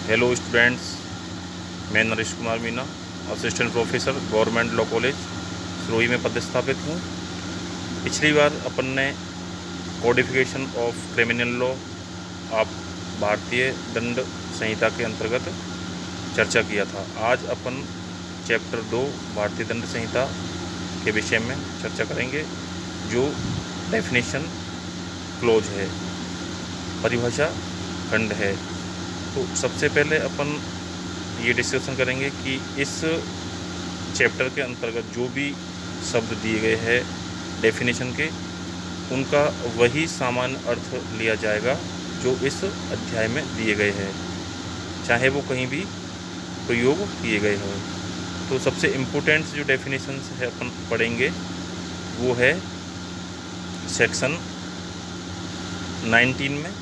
Hello students, मैं Naresh Kumar Meena, assistant professor government law college Sirohi में पदस्थापित हूँ। पिछली बार अपन ने codification of criminal law of भारतीय दंड संहिता के अंतर्गत चर्चा किया था। आज अपन चैप्टर 2 भारतीय दंड संहिता के विषय में चर्चा करेंगे, जो डेफिनेशन क्लोज है, परिभाषा खंड है। तो सबसे पहले अपन ये डिस्कशन करेंगे कि इस चैप्टर के अंतर्गत जो भी शब्द दिए गए हैं डेफिनेशन के, उनका वही सामान्य अर्थ लिया जाएगा जो इस अध्याय में दिए गए हैं, चाहे वो कहीं भी प्रयोग किए गए हों। तो सबसे इम्पोर्टेंट जो डेफिनेशंस है अपन पढ़ेंगे वो है सेक्शन 19 में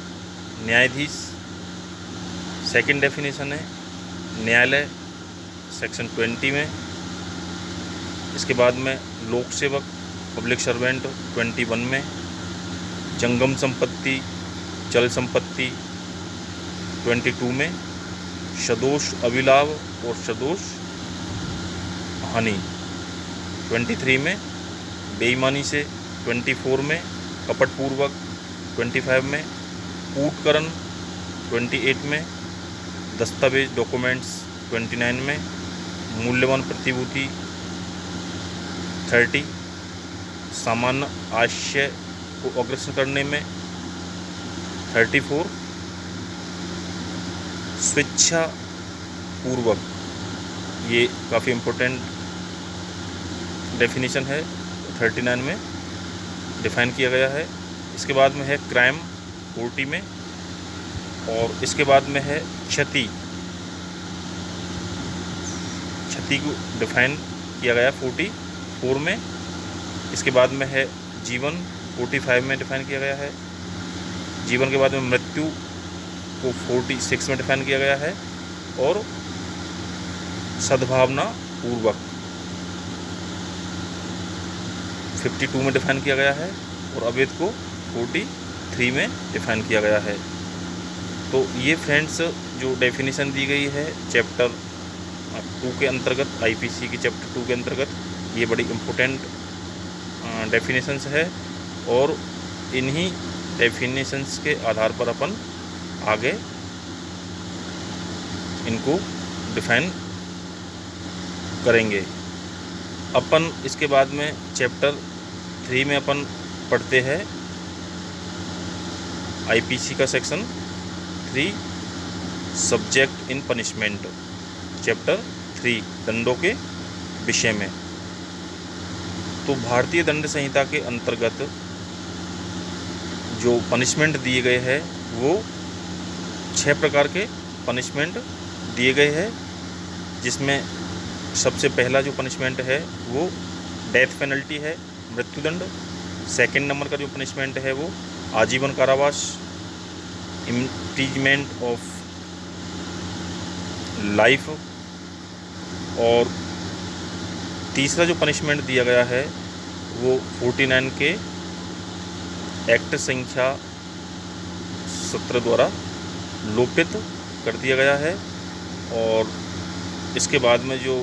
न्यायाधीश। सेकंड डेफिनेशन है न्यायालय, सेक्शन 20 में। इसके बाद में लोक सेवक, पब्लिक सर्वेंट 21 में। जंगम संपत्ति, चल संपत्ति 22 में। सदोष अभिलाभ और सदोष हानि 23 में। बेईमानी से 24 में। कपटपूर्वक 25 में। कूटकरण 28 में। दस्तावेज डॉक्यूमेंट्स 29 में। मूल्यवान प्रतिभूति 30। सामान्य आशय को अग्रसर करने में 34। स्वेच्छा पूर्वक, ये काफ़ी इम्पोर्टेंट डेफिनेशन है, 39 में डिफाइन किया गया है। इसके बाद में है क्राइम 40 में, और इसके बाद में है क्षति को डिफाइन किया गया 44 में। इसके बाद में है जीवन 45 में डिफाइन किया गया है। जीवन के बाद में मृत्यु को 46 में डिफाइन किया गया है, और सद्भावना पूर्वक 52 में डिफाइन किया गया है, और अवैध को 43 में डिफाइन किया गया है। तो ये फ्रेंड्स जो डेफिनेशन दी गई है चैप्टर 2 के अंतर्गत, आईपीसी की चैप्टर 2 के अंतर्गत, ये बड़ी इम्पोर्टेंट डेफिनेशंस है, और इन्हीं डेफिनेशंस के आधार पर अपन आगे इनको डिफाइन करेंगे। अपन इसके बाद में चैप्टर 3 में अपन पढ़ते हैं आईपीसी का section 3 subject in punishment, chapter 3 दंडों के विषय में। तो भारतीय दंड संहिता के अंतर्गत जो पनिशमेंट दिए गए हैं वो 6 प्रकार के पनिशमेंट दिए गए हैं, जिसमें सबसे पहला जो पनिशमेंट है वो डेथ पेनल्टी है, मृत्युदंड। सेकंड नंबर का जो पनिशमेंट है वो आजीवन कारावास, इम्प्रीजमेंट ऑफ लाइफ। और तीसरा जो पनिशमेंट दिया गया है वो 49 के एक्ट संख्या 17 द्वारा लोपित कर दिया गया है। और इसके बाद में जो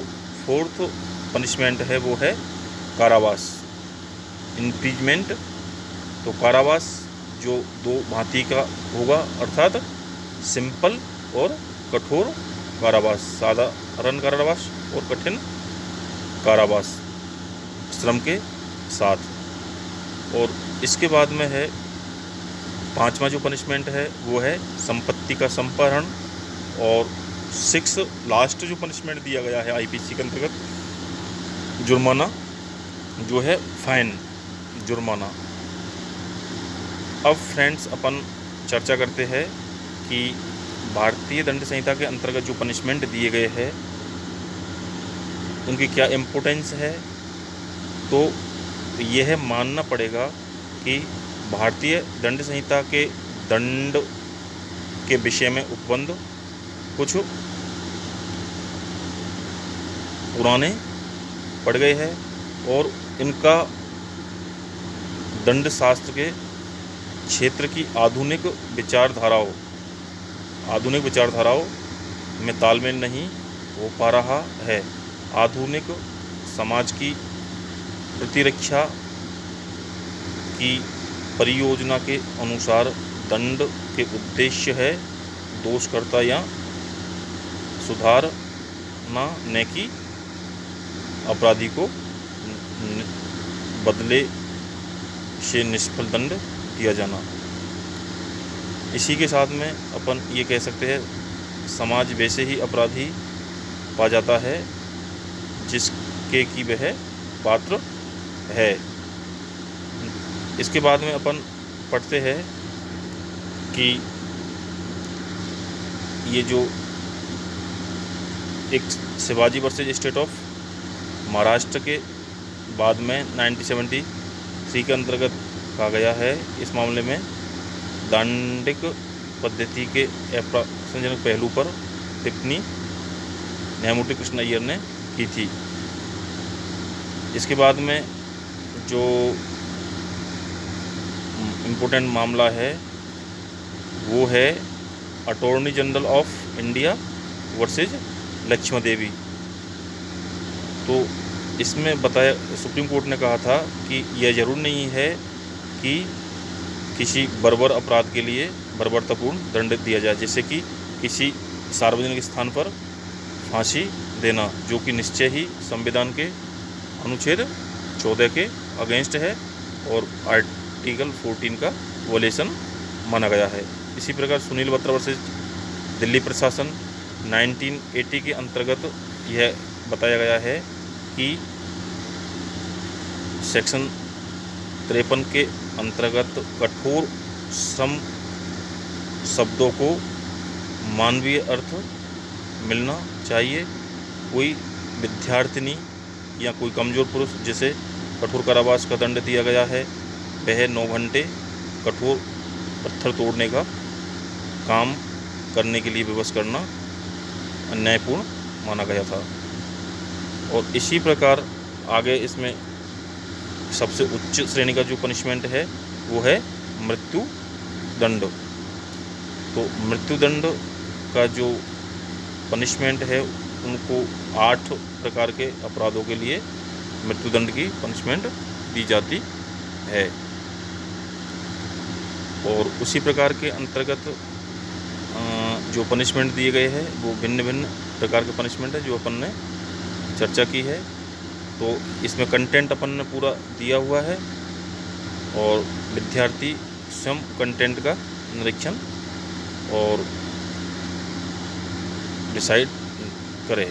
फोर्थ पनिशमेंट है वो है कारावास, इम्प्रीजमेंट। तो कारावास जो 2 भांति का होगा, अर्थात सिंपल और कठोर कारावास, साधारण कारावास और कठिन कारावास श्रम के साथ। और इसके बाद में है 5वां जो पनिशमेंट है वो है संपत्ति का संपहरण। और 6 लास्ट जो पनिशमेंट दिया गया है आईपीसी के अंतर्गत जुर्माना, जो है फाइन, जुर्माना। अब फ्रेंड्स अपन चर्चा करते हैं कि भारतीय दंड संहिता के अंतर्गत जो पनिशमेंट दिए गए हैं उनकी क्या इम्पोर्टेंस है। तो यह मानना पड़ेगा कि भारतीय दंड संहिता के दंड के विषय में उपबंध कुछ पुराने पड़ गए हैं, और इनका दंड शास्त्र के क्षेत्र की आधुनिक विचारधाराओं में तालमेल नहीं हो पा रहा है। आधुनिक समाज की प्रतिरक्षा की परियोजना के अनुसार दंड के उद्देश्य है दोषकर्ता या सुधारना, न कि अपराधी को बदले से निष्फल दंड दिया जाना। इसी के साथ में अपन ये कह सकते हैं, समाज वैसे ही अपराधी पा जाता है जिसके की वह पात्र है। इसके बाद में अपन पढ़ते हैं कि ये जो एक Shivaji versus state of Maharashtra के बाद में 1973 के अंतर्गत कहा गया है। इस मामले में दांडिक पद्धति के अपराधजनक पहलू पर टिप्पणी न्यायमूर्ति कृष्ण अय्यर ने की थी। इसके बाद में जो इम्पोर्टेंट मामला है वो है attorney general of India versus Lakshman Devi. तो इसमें बताया, सुप्रीम कोर्ट ने कहा था कि यह जरूर नहीं है कि किसी बर्बर अपराध के लिए बर्बरतापूर्ण दंड दिया जाए, जैसे कि किसी सार्वजनिक स्थान पर फांसी देना, जो कि निश्चय ही संविधान के अनुच्छेद 14 के अगेंस्ट है और आर्टिकल 14 का वोलेशन माना गया है। इसी प्रकार सुनील बत्रा वर्सेज दिल्ली प्रशासन 1980 के अंतर्गत यह बताया गया है कि सेक्शन 53 के अंतर्गत कठोर श्रम शब्दों को मानवीय अर्थ मिलना चाहिए। कोई विद्यार्थिनी या कोई कमज़ोर पुरुष जिसे कठोर कारावास का दंड दिया गया है, वह 9 घंटे कठोर पत्थर तोड़ने का काम करने के लिए विवश करना अन्यायपूर्ण माना गया था। और इसी प्रकार आगे इसमें सबसे उच्च श्रेणी का जो पनिशमेंट है वो है मृत्यु दंड। तो मृत्यु दंड का जो पनिशमेंट है उनको 8 प्रकार के अपराधों के लिए मृत्यु दंड की पनिशमेंट दी जाती है। और उसी प्रकार के अंतर्गत जो पनिशमेंट दिए गए हैं वो भिन्न भिन्न प्रकार के पनिशमेंट है जो अपन ने चर्चा की है। तो इसमें कंटेंट अपन ने पूरा दिया हुआ है और विद्यार्थी स्वयं कंटेंट का निरीक्षण और डिसाइड करें।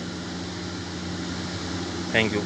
Thank you.